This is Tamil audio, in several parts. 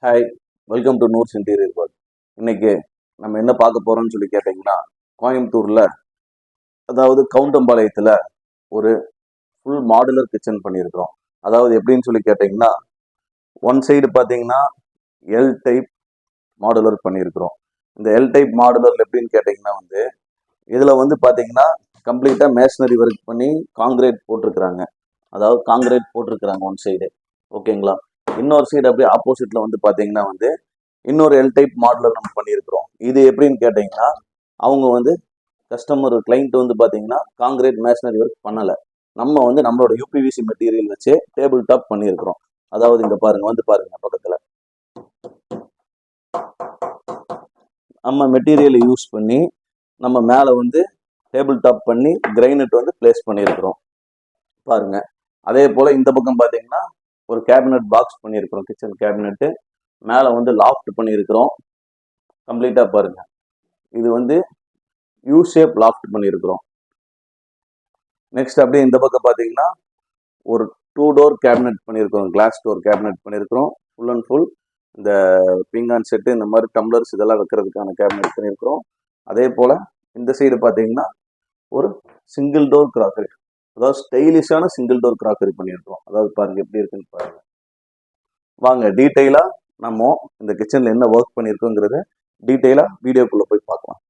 Hi, welcome to Noor's interior work. இன்னைக்கு நம்ம என்ன பார்க்க போறோம்னு சொல்லி கேட்டிங்கன்னா, கோயம்புத்தூர்ல அதாவது கவுண்டம்பாளையத்தில் ஒரு ஃபுல் மாடுலர் கிச்சன் பண்ணியிருக்கிறோம். அதாவது எப்படின்னு சொல்லி கேட்டிங்கன்னா, ஒன் சைடு பார்த்தீங்கன்னா எல் டைப் மாடுலர் பண்ணியிருக்கிறோம். இந்த எல் டைப் மாடுலர் எப்படின்னு கேட்டிங்கன்னா இதில் பார்த்தீங்கன்னா கம்ப்ளீட்டாக மேஷனரி ஒர்க் பண்ணி காங்கிரீட் போட்டிருக்கிறாங்க. அதாவது காங்கிரீட் போட்டிருக்கிறாங்க ஒன் சைடு, ஓகேங்களா. இன்னொரு சைடு அப்படியே ஆப்போசிட்ல பார்த்தீங்கன்னா இன்னொரு எல் டைப் மாடலர் நம்ம பண்ணியிருக்கிறோம். இது எப்படின்னு கேட்டிங்கன்னா, அவங்க கஸ்டமர் கிளைண்ட் பார்த்தீங்கன்னா காங்கிரீட் மேஷனரி ஒர்க் பண்ணலை. நம்ம நம்மளோட யூபிவிசி மெட்டீரியல் வச்சு டேபிள் டாப் பண்ணியிருக்கிறோம். அதாவது இங்கே பாருங்க பாருங்க பக்கத்தில் நம்ம மெட்டீரியலை யூஸ் பண்ணி நம்ம மேலே டேபிள் டாப் பண்ணி கிரைனட் பிளேஸ் பண்ணியிருக்கிறோம் பாருங்க. அதே போல் இந்த பக்கம் பார்த்தீங்கன்னா ஒரு கேபினட் பாக்ஸ் பண்ணியிருக்கிறோம், கிச்சன் கேபினெட்டு. மேலே லாஃப்ட் பண்ணியிருக்கிறோம் கம்ப்ளீட்டாக பாருங்க. இது யூ ஷேப் லாஃப்ட் பண்ணியிருக்கிறோம். நெக்ஸ்ட் அப்படியே இந்த பக்கம் பார்த்தீங்கன்னா ஒரு 2 டோர் கேபினெட் பண்ணியிருக்கிறோம், கிளாஸ் டோர் கேபினெட் பண்ணியிருக்கிறோம். ஃபுல் அண்ட் ஃபுல் இந்த பீங்கான் செட்டு, இந்த மாதிரி டம்ளர்ஸ் இதெல்லாம் வைக்கிறதுக்கான கேபினெட் பண்ணியிருக்கிறோம். அதே போல் இந்த சைடு பார்த்தீங்கன்னா ஒரு சிங்கிள் டோர் கிராக்கரி, அதாவது ஸ்டைலிஷான சிங்கிள் டோர் கிராக்கரி பண்ணியிருக்கிறோம். அதாவது பாருங்க எப்படி இருக்குன்னு பாருங்க. வாங்க டீட்டெயிலாக நம்ம இந்த கிச்சனில் என்ன ஒர்க் பண்ணியிருக்கோங்கிறத டீட்டெயிலாக வீடியோக்குள்ளே போய் பார்க்கலாம்.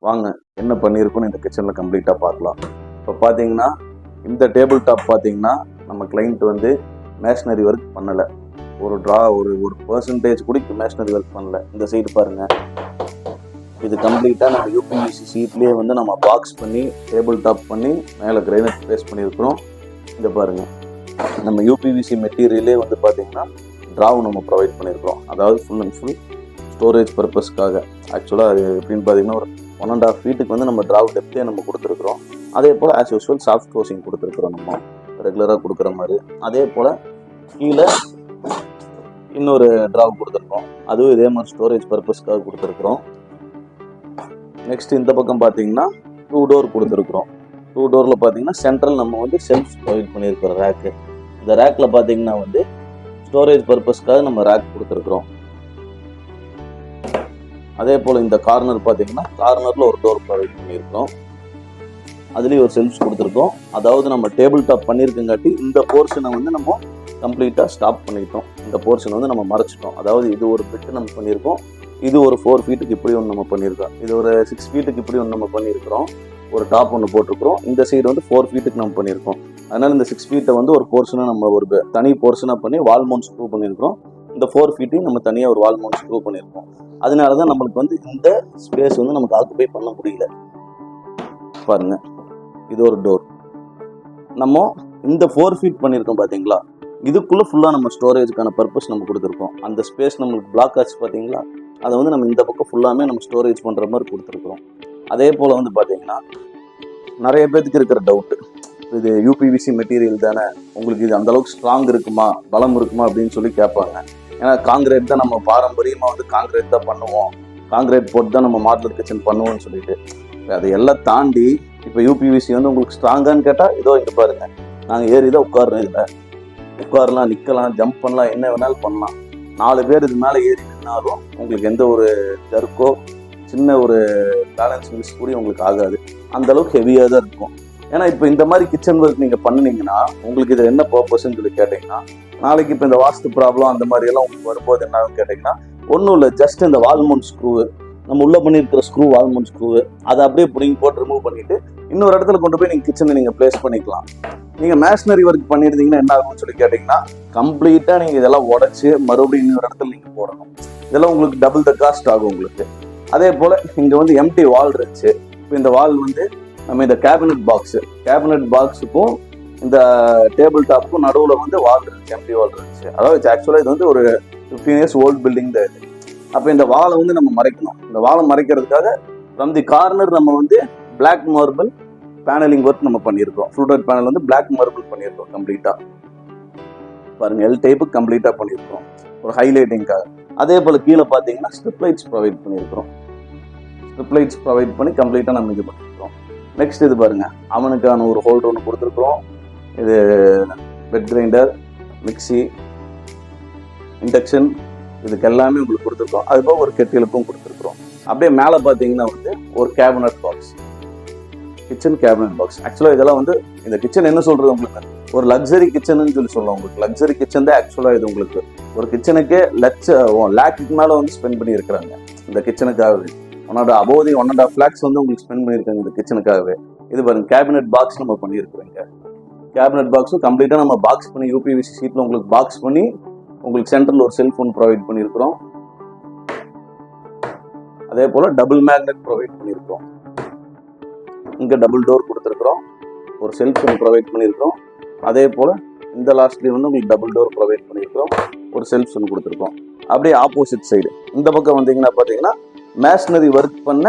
வாங்க என்ன பண்ணியிருக்கோன்னு இந்த கிச்சனில் கம்ப்ளீட்டாக பார்க்கலாம். இப்போ பார்த்தீங்கன்னா இந்த டேபிள் டாப் பார்த்தீங்கன்னா நம்ம கிளைண்ட் மேஷனரி ஒர்க் பண்ணலை. ஒரு பர்சன்டேஜ் கூட மேஷனரி ஒர்க் பண்ணலை. இந்த சைடு பாருங்கள், இது கம்ப்ளீட்டாக நம்ம யூபிவிசி ஷீட்லேயே நம்ம பாக்ஸ் பண்ணி டேபிள் டாப் பண்ணி மேலே கிரைனட் ப்ளேஸ் பண்ணியிருக்கிறோம். இதை பாருங்கள், நம்ம யூபிவிசி மெட்டீரியலே பார்த்தீங்கன்னா ட்ராவ் நம்ம ப்ரொவைட் பண்ணியிருக்கிறோம். அதாவது ஃபுல் அண்ட் ஃபுல் ஸ்டோரேஜ் பர்பஸ்க்காக. ஆக்சுவலாக அது எப்படின்னு பார்த்தீங்கன்னா ஒரு 1.5 ஃபீட்டுக்கு நம்ம ட்ராவ் டெப்த்தே நம்ம கொடுத்துருக்குறோம். அதே போல் ஆஸ் யூஸ்வல் சாஃப்ட் க்ளோசிங் கொடுத்துருக்குறோம், நம்ம ரெகுலராக கொடுக்குற மாதிரி. அதே போல் கீழே இன்னொரு ட்ராவ் கொடுத்துருக்கோம், அதுவும் இதே மாதிரி ஸ்டோரேஜ் பர்பஸ்க்காக கொடுத்துருக்குறோம். நெக்ஸ்ட் இந்த பக்கம் பார்த்தீங்கன்னா 2 டோர் கொடுத்துருக்குறோம். 2 டோரில் பார்த்தீங்கன்னா சென்ட்ரல் நம்ம செல்ஃப் ப்ரொவைட் பண்ணியிருக்கிறோம், ரேக்கு. இந்த ரேக்கில் பார்த்தீங்கன்னா ஸ்டோரேஜ் பர்பஸ்க்காக நம்ம ரேக் கொடுத்துருக்குறோம். அதே போல் இந்த கார்னர் பார்த்தீங்கன்னா கார்னரில் ஒரு டோர் ப்ரொவைட் பண்ணியிருக்கோம், அதுலேயும் ஒரு செல்ஃப்ஸ் கொடுத்துருக்கோம். அதாவது நம்ம டேபிள் டாப் பண்ணியிருக்கங்காட்டி இந்த போர்ஷனை நம்ம கம்ப்ளீட்டாக ஸ்டாப் பண்ணிட்டோம். இந்த போர்ஷனை நம்ம மறைச்சிட்டோம். அதாவது இது ஒரு பிட்டு நம்ம பண்ணியிருக்கோம், இது ஒரு 4 ஃபீட்டுக்கு இப்படி ஒன்று நம்ம பண்ணியிருக்கோம், இது ஒரு 6 ஃபீட்டுக்கு இப்படி ஒன்று நம்ம பண்ணியிருக்கிறோம். ஒரு டாப் ஒன்று போட்டிருக்கிறோம். இந்த சைடு 4 ஃபீட்டுக்கு நம்ம பண்ணியிருக்கோம். அதனால் இந்த 6 ஃபீட்டை ஒரு போர்ஷனை நம்ம ஒரு தனி போர்ஷனாக பண்ணி வால் மவுண்ட் ஸ்க்ரூ பண்ணியிருக்கிறோம். இந்த 4 ஃபீட்டையும் நம்ம தனியாக ஒரு வால் மவுண்ட் ஸ்க்ரூ பண்ணியிருக்கோம். அதனால தான் நம்மளுக்கு இந்த ஸ்பேஸ் நமக்கு ஆக்குபை பண்ண முடியல. பாருங்க, இது ஒரு டோர். நம்ம இந்த 4 ஃபீட் பண்ணியிருக்கோம் பார்த்தீங்களா, இதுக்குள்ளே ஃபுல்லாக நம்ம ஸ்டோரேஜுக்கான பர்பஸ் நம்ம கொடுத்துருக்கோம். அந்த ஸ்பேஸ் நம்மளுக்கு பிளாக் ஆச்சு பார்த்தீங்களா, அதை நம்ம இந்த பக்கம் ஃபுல்லாமே நம்ம ஸ்டோரேஜ் பண்ணுற மாதிரி கொடுத்துருக்குறோம். அதே போல் பார்த்தீங்கன்னா நிறைய பேருக்கு இருக்கிற டவுட்டு, இது யூபிவிசி மெட்டீரியல் தானே, உங்களுக்கு இது அந்தளவுக்கு ஸ்ட்ராங் இருக்குமா, பலம் இருக்குமா அப்படின்னு சொல்லி கேட்பாங்க. ஏன்னா காங்கிரீட் தான் நம்ம பாரம்பரியமாக காங்கிரீட் தான் பண்ணுவோம், காங்கிரீட் போட்டு தான் நம்ம மாடலர் கிச்சன் பண்ணுவோம்னு சொல்லிட்டு. அதையெல்லாம் தாண்டி இப்போ யூபிவிசி உங்களுக்கு ஸ்ட்ராங்கான்னு கேட்டால் இதோ இங்கே பாருங்க, நாங்கள் ஏறி தான் உட்காருறோம். இதில் உட்காரலாம், நிற்கலாம், ஜம்ப் பண்ணலாம், என்ன வேணாலும் பண்ணலாம். 4 பேர் இது மேலே ஏறி நின்னாலும் உங்களுக்கு எந்த ஒரு ஜர்க்கோ சின்ன ஒரு பேலன்ஸ் மிஸ் கூட உங்களுக்கு ஆகாது. அந்தளவுக்கு ஹெவியாக தான் இருக்கும். ஏன்னா இப்போ இந்த மாதிரி கிச்சன் ஒர்க் நீங்கள் பண்ணினீங்கன்னா உங்களுக்கு இது என்ன பர்பஸ்ன்னு சொல்லி கேட்டிங்கன்னா, நாளைக்கு இப்போ இந்த வாஸ்து ப்ராப்ளம் அந்த மாதிரி எல்லாம் உங்களுக்கு வரும்போது என்ன ஆகும் கேட்டிங்கன்னா, ஒன்றும் இல்லை, ஜஸ்ட் இந்த வால்மவுண்ட் ஸ்க்ரூ, நம்ம உள்ள பண்ணியிருக்கிற ஸ்க்ரூ, வால்மவுண்ட் ஸ்க்ரூ, அதை அப்படியே பிடிங்கி போட்டு ரிமூவ் பண்ணிட்டு இன்னொரு இடத்துல கொண்டு போய் நீங்கள் கிச்சனை நீங்கள் பிளேஸ் பண்ணிக்கலாம். நீங்கள் மேஷனரி ஒர்க் பண்ணியிருந்தீங்கன்னா என்ன ஆகும்னு சொல்லி கேட்டிங்கன்னா, கம்ப்ளீட்டாக நீங்கள் இதெல்லாம் உடச்சி மறுபடியும் இன்னொரு இடத்துல நீங்கள் போடணும். இதெல்லாம் உங்களுக்கு டபுள் த காஸ்ட் ஆகும் உங்களுக்கு. அதே போல் இங்கே வந்து எம்டி வால் இருந்துச்சு. இப்போ இந்த வால் வந்து நம்ம இந்த கேபினட் பாக்ஸுக்கும் இந்த டேபிள் டாப்புக்கும் நடுவில் வந்து வால் இருந்துச்சு, எம்டி வால் இருந்துச்சு. அதாவது ஆக்சுவலாக இது வந்து ஒரு 15 years ஓல்ட் பில்டிங் தான் இது. அப்போ இந்த வாலை வந்து நம்ம மறைக்கணும். இந்த வாலை மறைக்கிறதுக்காக ஃப்ரம் தி கார்னர் நம்ம வந்து பிளாக் மார்பிள் பேனலிங் ஒர்க் நம்ம பண்ணியிருக்கோம். ஃப்ளூட்டட் பேனல் வந்து பிளாக் மார்பிள் பண்ணியிருக்கோம் கம்ப்ளீட்டாக. பாருங்க, எல் டைப்பு கம்ப்ளீட்டாக பண்ணியிருக்கோம் ஒரு ஹைலைட்டிங்காக. அதே போல் கீழே பார்த்தீங்கன்னா ஸ்ட்ரிப் லைட்ஸ் ப்ரொவைட் பண்ணியிருக்கிறோம். ஸ்ட்ரிப் லைட்ஸ் ப்ரொவைட் பண்ணி கம்ப்ளீட்டாக நம்ம இது பண்ணியிருக்கோம். நெக்ஸ்ட் இது பாருங்க, அவனுக்கான ஒரு ஹோல்டர் ஒன்று கொடுத்துருக்குறோம். இது வெட் கிரைண்டர், மிக்சி, இண்டக்ஷன், இதுக்கு எல்லாமே உங்களுக்கு கொடுத்துருக்கோம். அது போக ஒரு கெட்டிலுக்கும் கொடுத்துருக்குறோம். அப்படியே மேலே பார்த்தீங்கன்னா வந்து ஒரு cabinet box, kitchen cabinet box. ஆக்சுவலாக இதெல்லாம் வந்து இந்த கிச்சன் என்ன சொல்றது உங்களுக்கு, ஒரு லக்ஸரி கிச்சன்னு சொல்லி சொல்லலாம். உங்களுக்கு லக்ஸரி கிச்சன் தான் ஆக்சுவலாக இது. உங்களுக்கு ஒரு கிச்சனுக்கே லேக்குக்கு மேலே வந்து ஸ்பெண்ட் பண்ணி இருக்கிறாங்க இந்த கிச்சனுக்காகவே. 1.5 lakhs வந்து உங்களுக்கு ஸ்பெண்ட் பண்ணியிருக்காங்க இந்த கிச்சனுக்காகவே. இது பாருங்க, கேபினட் பாக்ஸ் நம்ம பண்ணியிருக்கிறோங்க. கேபினட் பாக்ஸும் கம்ப்ளீட்டாக நம்ம பாக்ஸ் பண்ணி யூபிவிசி ஷீட்டில் உங்களுக்கு பாக்ஸ் பண்ணி உங்களுக்கு சென்டரில் ஒரு செல்ஃபோன் ப்ரொவைட் பண்ணியிருக்கிறோம். அதே போல் டபுள் மேக்னெட் ப்ரொவைட் பண்ணியிருக்கிறோம். இங்கே டபுள் டோர் கொடுத்துருக்குறோம். ஒரு செல்ஃபோன் ப்ரொவைட் பண்ணியிருக்கிறோம். அதே போல் இந்த லாஸ்ட்லேயும் வந்து உங்களுக்கு டபுள் டோர் ப்ரொவைட் பண்ணியிருக்கிறோம். ஒரு செல்ஃபோன் கொடுத்துருக்கோம். அப்படியே ஆப்போசிட் சைடு இந்த பக்கம் வந்தீங்கன்னா பார்த்தீங்கன்னா மேஷனரி ஒர்க் பண்ண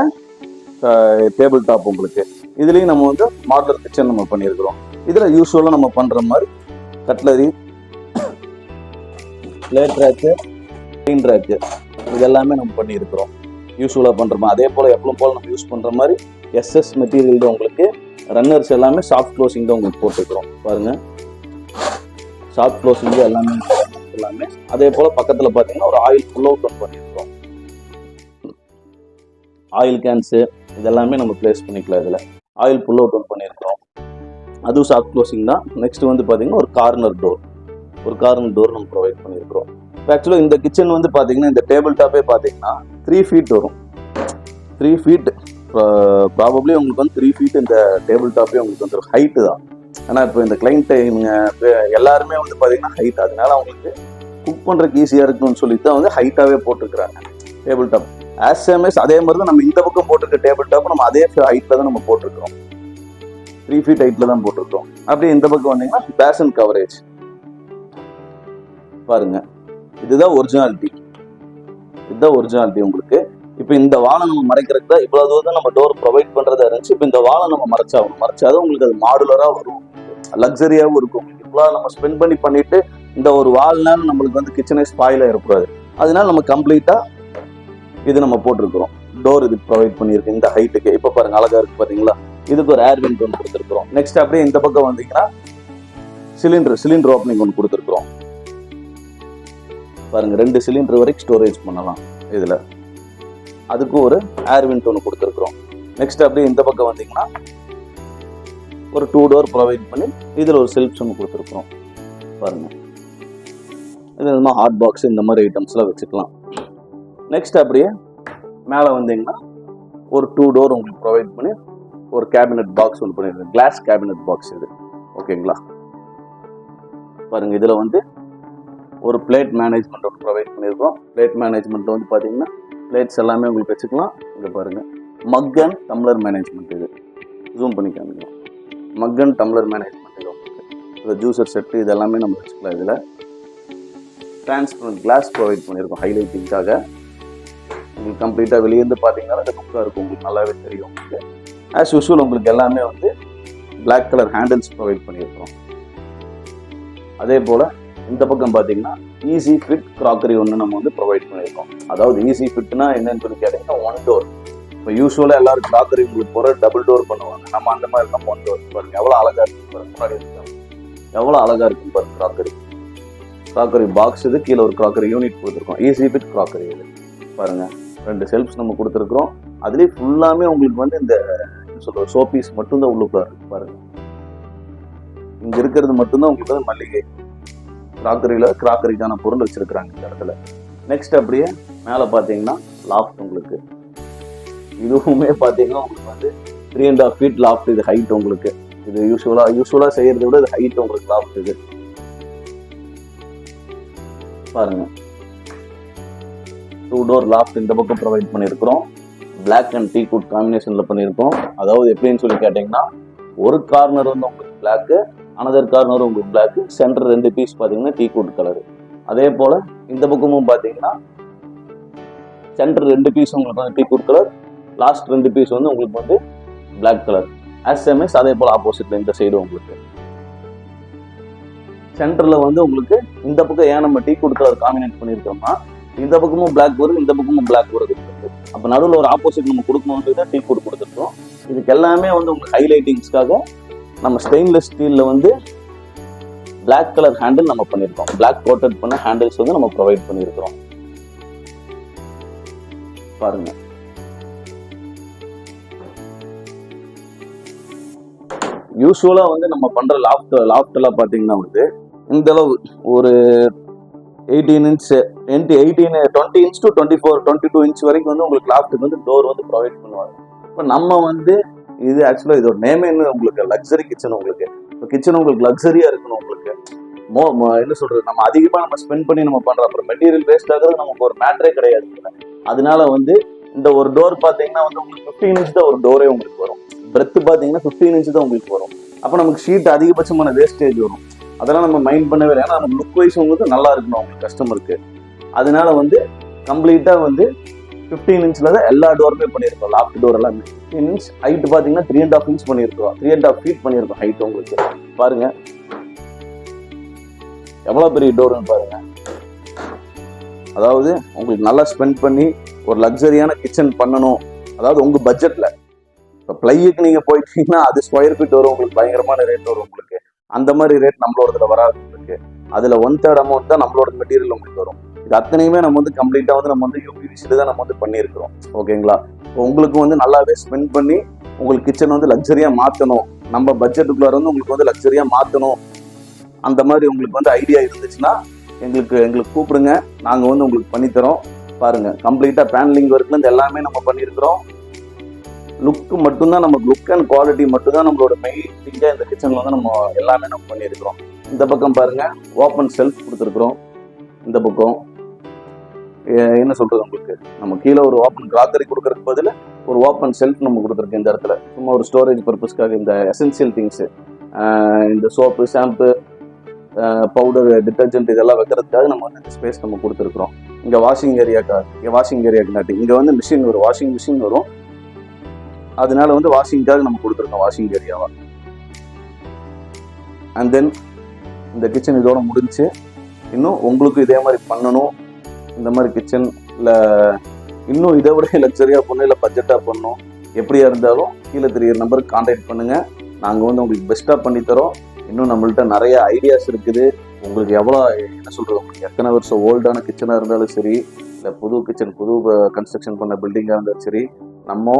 டேபிள் டாப் உங்களுக்கு. இதுலேயும் நம்ம வந்து மாடலர் கிச்சன் நம்ம பண்ணியிருக்கிறோம். இதில் யூஸ்வலாக நம்ம பண்ணுற மாதிரி cutlery, plate rack, clean rack, இது எல்லாமே நம்ம பண்ணியிருக்கிறோம். யூஸ்வலாக பண்ணுறோமா. அதே போல் எப்பவும் போல் நம்ம யூஸ் பண்ணுற மாதிரி எஸ்எஸ் மெட்டீரியல் தான் உங்களுக்கு. ரன்னர்ஸ் எல்லாமே சாஃப்ட் க்ளோசிங் தான் உங்களுக்கு போட்டுருக்குறோம். பாருங்கள், சாஃப்ட் க்ளோசிங் எல்லாமே. அதே போல் பக்கத்தில் பார்த்தீங்கன்னா ஒரு ஆயில் ஃபுல் அவுட் ஒன் பண்ணியிருக்கிறோம். ஆயில் கேன்ஸு இதெல்லாமே நம்ம பிளேஸ் பண்ணிக்கலாம். இதில் ஆயில் ஃபுல் அவுட் ஒன் பண்ணியிருக்கிறோம். அதுவும் சாஃப்ட் க்ளோசிங் தான். நெக்ஸ்ட் வந்து பார்த்தீங்கன்னா ஒரு கார்னர் டோர் நம்ம ப்ரொவைட் பண்ணியிருக்கிறோம். இப்போ ஆக்சுவலாக இந்த கிச்சன் வந்து பார்த்தீங்கன்னா இந்த டேபிள் டாப்பே பார்த்தீங்கன்னா 3 feet வரும். 3 feet ப்ராபப்ளி உங்களுக்கு வந்து 3 feet இந்த டேபிள் டாப்பே உங்களுக்கு வந்து ஒரு ஹைட்டு தான். ஆனால் இப்போ இந்த கிளைண்ட் எல்லாருமே வந்து பார்த்தீங்கன்னா ஹைட், அதனால அவங்களுக்கு குக் பண்ணுறதுக்கு ஈஸியாக இருக்குன்னு சொல்லி தான் வந்து ஹைட்டாகவே போட்டிருக்கிறாங்க table top. As same as அதே மாதிரி தான் நம்ம இந்த பக்கம் போட்டிருக்க டேபிள் டாப் நம்ம அதே ஹைட்டில் தான் நம்ம போட்டிருக்கிறோம். 3 feet ஹைட்டில் தான் போட்டிருக்கிறோம். அப்படியே இந்த பக்கம் வந்தீங்கன்னா பேஷன் கவரேஜ் பாருங்க, இதுதான் ஒரிஜினாலிட்டி உங்களுக்கு. இப்போ இந்த வாழை நம்ம மறைக்கிறதுக்கு தான் இவ்வளோ தூரம் நம்ம டோர் ப்ரொவைட் பண்ணுறதா இருந்துச்சு. இப்போ இந்த வாழை நம்ம மறைச்சாதான் உங்களுக்கு அது மாடுலராக வரும், லக்ஸரியாகவும் இருக்கும். இவ்வளோ நம்ம ஸ்பெண்ட் பண்ணிட்டு இந்த ஒரு வால்னால நம்மளுக்கு வந்து கிச்சனே ஸ்பாயில் ஆகிடக்கூடாது. அதனால நம்ம கம்ப்ளீட்டாக இது நம்ம போட்டிருக்கிறோம். டோர் இதுக்கு ப்ரொவைட் பண்ணியிருக்கு இந்த ஹைட்டுக்கு. இப்போ பாருங்க, அழகா இருக்கு பார்த்தீங்களா. இதுக்கு ஒரு ஏர் வென்ட் ஒன்று கொடுத்துருக்குறோம். நெக்ஸ்ட் அப்படியே இந்த பக்கம் வந்தீங்கன்னா சிலிண்டர் ஓப்பனிங் ஒன்று கொடுத்துருக்குறோம். பாருங்க, 2 சிலிண்டர் வரைக்கும் ஸ்டோரேஜ் பண்ணலாம் இதில். அதுக்கு ஒரு ஏர் வென்ட் ஒன்று கொடுத்துருக்குறோம். நெக்ஸ்ட் அப்படியே இந்த பக்கம் வந்தீங்கன்னா ஒரு 2 door ப்ரொவைட் பண்ணி இதில் ஒரு செல்ஃப்ஸ் ஒன்று கொடுத்துருக்குறோம். பாருங்க, இது ஹாட் பாக்ஸ் இந்த மாதிரி ஐட்டம்ஸ்லாம் வச்சுக்கலாம். நெக்ஸ்ட் அப்படியே மேலே வந்தீங்கன்னா ஒரு 2 door உங்களுக்கு ப்ரொவைட் பண்ணி ஒரு கேபினட் பாக்ஸ் ஒன்று பண்ணியிருக்கேன். கிளாஸ் கேபினட் பாக்ஸ் இது. ஓகேங்களா. பாருங்க, இதில் வந்து ஒரு பிளேட் மேனேஜ்மெண்ட் ஒன்று ப்ரொவைட் பண்ணியிருக்கோம். பிளேட் மேனேஜ்மெண்ட் வந்து பார்த்தீங்கன்னா பிளேட்ஸ் எல்லாமே உங்களுக்கு வச்சுக்கலாம். இங்கே பாருங்கள், மக் அண்ட் டம்ளர் மேனேஜ்மெண்ட். இது ஜூம் பண்ணி காமிக்கலாம். மக் அண்ட் டம்ளர் மேனேஜ்மெண்ட் இது உங்களுக்கு. இந்த ஜூஸர் செட்டு இது எல்லாமே நம்ம வச்சுக்கலாம். இதில் டிரான்ஸ்பரண்ட் கிளாஸ் ப்ரொவைட் பண்ணியிருக்கோம் ஹைலைட்டிங்காக. உங்களுக்கு கம்ப்ளீட்டாக வெளியேருந்து பார்த்தீங்கன்னா இந்த குக்காக இருக்கும், உங்களுக்கு நல்லாவே தெரியும். உங்களுக்கு ஆஸ் யூஸ்வல் உங்களுக்கு எல்லாமே வந்து பிளாக் கலர் ஹேண்டில்ஸ் ப்ரொவைட் பண்ணியிருக்கோம். அதே போல் இந்த பக்கம் பார்த்தீங்கன்னா ஈஸி ஃபிட் கிராக்கரி ஒன்று நம்ம வந்து ப்ரொவைட் பண்ணியிருக்கோம். அதாவது ஈஸி ஃபிட்னா என்னன்னு சொல்லி கேட்டிங்கன்னா 1 door. இப்போ யூஸ்வலாக எல்லாரும் கிராக்கரி உங்களுக்கு போகிற டபுள் டோர் பண்ணுவாங்க. நம்ம அந்த மாதிரி நம்ம 1 door. பாருங்க எவ்வளோ அழகாக இருக்கும் பாருங்க. முன்னாடி இருக்காங்க எவ்வளோ அழகாக இருக்கும் பாருங்க. கிராக்கரி பாக்ஸ் இது. கீழே ஒரு கிராக்கரி யூனிட் கொடுத்துருக்கோம். ஈஸி ஃபிட் கிராக்கரி இது. பாருங்க, 2 செல்ஃப்ஸ் நம்ம கொடுத்துருக்குறோம். அதுலேயே ஃபுல்லாமே உங்களுக்கு வந்து இந்த சோபீஸ் மட்டும்தான் உள்ளுக்குள்ள இருக்கு பாருங்க. இங்க இருக்கிறது மட்டும்தான் உங்களுக்கு வந்து மல்லிகை. கிராக்கரிக்கான பொருள் வச்சிருக்கிறாங்க இந்த இடத்துல. நெக்ஸ்ட் அப்படியே மேலே பார்த்தீங்கன்னா லாஃப்ட் உங்களுக்கு. இதுவுமே பார்த்தீங்கன்னா உங்களுக்கு வந்து 3.5 feet லாஃப்ட். இது ஹைட் உங்களுக்கு. இது யூஸ்வலா செய்யறதை விட இது ஹைட் உங்களுக்கு லாஃப்ட். இது பாருங்க 2 door லாஃப்ட் இந்த பக்கம் ப்ரொவைட் பண்ணியிருக்கிறோம். பிளாக் அண்ட் டீக்வுட் காம்பினேஷன்ல பண்ணியிருக்கோம். அதாவது எப்படின்னு சொல்லி கேட்டீங்கன்னா, ஒரு கார்னர் வந்து உங்களுக்கு பிளாக்கு, அனதர் கார்னர் உங்களுக்கு பிளாக், சென்டர் 2 பீஸ் பார்த்தீங்கன்னா டீக்வுட் கலர். அதே போல இந்த பக்கமும் பார்த்தீங்கன்னா சென்டர் 2 பீஸ் உங்களுக்கு வந்து டீக்வுட் கலர், லாஸ்ட் 2 பீஸ் வந்து உங்களுக்கு வந்து பிளாக் கலர். எஸ்எம்எஸ் அதே போல ஆப்போசிட்ல இந்த சைடு உங்களுக்கு சென்டர்ல வந்து உங்களுக்கு இந்த பக்கம் ஏன் நம்ம டீக்வுட் கலர் காம்பினேட் பண்ணியிருக்கோம்னா, இந்த பக்கமும் பிளாக் வருது, இந்த பக்கமும் பிளாக் வருது. அப்ப நடுவில் ஒரு ஆப்போசிட் நம்ம கொடுக்கணும்னு டீக்வுட் கொடுத்துருக்கோம். இதுக்கு எல்லாமே வந்து உங்களுக்கு ஹைலைட்டிங்ஸ்க்காக நம்ம ஸ்டெயின்லெஸ் ஸ்டீல்ல வந்து பிளாக் கலர் ஹேண்டில் நம்ம பண்ணியிருக்கோம். பிளாக் கோட்டட் பண்ண ஹேண்டில்ஸ் வந்து நம்ம ப்ரொவைட் பண்ணியிருக்கிறோம். பாருங்க யூஸ்வலா வந்து நம்ம பண்ற லாஃப்ட் எல்லாம் பாத்தீங்கன்னா வந்து இந்த அளவு ஒரு 18 inch 20 inch to 24 22 inch வரைக்கும் வந்து உங்களுக்கு லாஃப்ட்டுக்கு வந்து டோர் வந்து ப்ரொவைட் பண்ணுவாங்க. இப்போ நம்ம வந்து இது ஆக்சுவலா இதோட நேமே என்ன உங்களுக்கு லக்ஸரி கிச்சன். உங்களுக்கு இப்போ கிச்சன் உங்களுக்கு லக்ஸரியா இருக்கணும். உங்களுக்கு என்ன சொல்றது, நம்ம அதிகமா நம்ம ஸ்பெண்ட் பண்ணி நம்ம பண்றோம். அப்புறம் மெட்டீரியல் வேஸ்ட் ஆகுறது நமக்கு ஒரு மேட்டரே கிடையாது. அதனால வந்து இந்த ஒரு டோர் பாத்தீங்கன்னா வந்து உங்களுக்கு 15 inch தான் ஒரு டோரே உங்களுக்கு வரும். பிரெத் பாத்தீங்கன்னா 15 inch தான் உங்களுக்கு வரும். அப்போ நமக்கு ஷீட் அதிகபட்சமான வேஸ்டேஜ் வரும். அதெல்லாம் நம்ம மைண்ட் பண்ணவே இல்லை. ஏன்னா நம்ம லுக் வைஸ் உங்களுக்கு நல்லா இருக்கணும் உங்களுக்கு கஸ்டமருக்கு. அதனால வந்து கம்ப்ளீட்டா வந்து 15 inchல தான் எல்லா டோருமே பண்ணியிருக்கோம். லாஃப்ட் டோர் எல்லாம் 15 inch, ஹைட் பாத்தீங்கன்னா 3.5 inch பண்ணியிருக்கோம். 3.5 feet பண்ணியிருக்கோம் ஹைட் உங்களுக்கு. பாருங்க எவ்வளவு பெரிய டோர்னு பாருங்க. அதாவது உங்களுக்கு நல்லா ஸ்பெண்ட் பண்ணி ஒரு லக்ஸரியான கிச்சன் பண்ணணும், அதாவது உங்க பட்ஜெட்ல. இப்போ பிளைக்கு நீங்க போயிட்டீங்கன்னா அது ஸ்கொயர் ஃபீட் வரும் உங்களுக்கு, பயங்கரமான ரேட் வரும் உங்களுக்கு. அந்த மாதிரி ரேட் நம்மளோட வராது உங்களுக்கு. அதுல 1/3 அமௌண்ட் தான் நம்மளோட மெட்டீரியல் உங்களுக்கு வரும். இது அத்தனையுமே நம்ம வந்து கம்ப்ளீட்டா வந்து நம்ம வந்து யூபிவிசில தான் நம்ம வந்து பண்ணியிருக்கிறோம். ஓகேங்களா? உங்களுக்கு வந்து நல்லாவே ஸ்பெண்ட் பண்ணி உங்களுக்கு கிச்சன் வந்து லக்ஸரியா மாற்றணும், நம்ம பட்ஜெட்டுக்குள்ள வந்து உங்களுக்கு வந்து லக்ஸரியா மாற்றணும், அந்த மாதிரி உங்களுக்கு வந்து ஐடியா இருந்துச்சுன்னா எங்களுக்கு கூப்பிடுங்க. நாங்கள் வந்து உங்களுக்கு பண்ணித்தரோம். பாருங்க கம்ப்ளீட்டா பேனலிங் ஒர்க்ல இருந்து எல்லாமே நம்ம பண்ணியிருக்கிறோம். லுக்கு மட்டும்தான், நம்ம லுக் அண்ட் குவாலிட்டி மட்டும் தான் நம்மளோட மெயின் திங்கா இந்த கிச்சன்ல வந்து நம்ம எல்லாமே நம்ம பண்ணியிருக்கிறோம். இந்த பக்கம் பாருங்க ஓப்பன் செல்ஃப் கொடுத்துருக்குறோம். இந்த பக்கம் என்ன சொல்றது, உங்களுக்கு நம்ம கீழே ஒரு ஓப்பன் கிராக்கரி கொடுக்கறதுக்கு பதில் ஒரு ஓப்பன் செல்ஃப் நம்ம கொடுத்துருக்கோம். இந்த இடத்துல சும்மா ஒரு ஸ்டோரேஜ் பர்பஸ்க்காக இந்த எசென்சியல் திங்ஸ், இந்த சோப்பு, ஷாம்பு, பவுடர், டிட்டர்ஜென்ட் இதெல்லாம் வைக்கிறதுக்காக நம்ம வந்து இந்த ஸ்பேஸ் நம்ம கொடுத்துருக்குறோம். இங்க வாஷிங் ஏரியாக்காண்டி இங்க வந்து மிஷின் வரும், வாஷிங் மிஷின் வரும். அதனால வந்து வாஷிங்காக நம்ம கொடுத்துருக்கோம் வாஷிங் ஏரியாவா. அண்ட் தென் இந்த கிச்சன் இதோட முடிஞ்சு. இன்னும் உங்களுக்கு இதே மாதிரி பண்ணணும், இந்த மாதிரி கிச்சன் இல்லை இன்னும் இதை விட லக்ஸரியா பண்ணணும், இல்லை பட்ஜெட்டா பண்ணணும், எப்படியா இருந்தாலும் கீழே தெரியுற நம்பருக்கு கான்டாக்ட் பண்ணுங்க. நாங்கள் வந்து உங்களுக்கு பெஸ்ட்டாக பண்ணித்தரோம். இன்னும் நம்மள்ட்ட நிறைய ஐடியாஸ் இருக்குது. உங்களுக்கு எவ்வளோ என்ன சொல்றது, உங்களுக்கு எத்தனை வருஷம் ஓல்டான கிச்சனாக இருந்தாலும் சரி, இல்லை புது கிச்சன் புது கன்ஸ்ட்ரக்ஷன் பண்ண பில்டிங்காக இருந்தாலும் சரி, நம்ம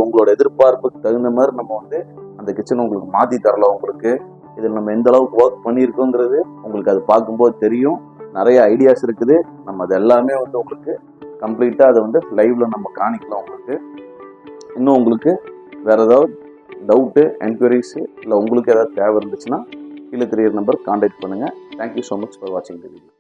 உங்களோட எதிர்பார்ப்புக்கு தகுந்த மாதிரி நம்ம வந்து அந்த கிச்சன் உங்களுக்கு மாற்றி தரலாம். உங்களுக்கு இதில் நம்ம எந்த அளவுக்கு ஒர்க் பண்ணியிருக்கோங்கிறது உங்களுக்கு அது பார்க்கும்போது தெரியும். நிறைய ஐடியாஸ் இருக்குது. நம்ம அது எல்லாமே வந்து உங்களுக்கு கம்ப்ளீட்டாக அதை வந்து லைவ்ல நம்ம காணிக்கலாம். உங்களுக்கு இன்னும் உங்களுக்கு வேற ஏதாவது டவுட்டு, என்கொயரிஸு, இல்லை உங்களுக்கு ஏதாவது தேவை இருந்துச்சுன்னா கீழே தெரியுற நம்பர் கான்டாக்ட் பண்ணுங்கள். தேங்க்யூ ஸோ மச் ஃபார் வாட்சிங் தி வீடியோ.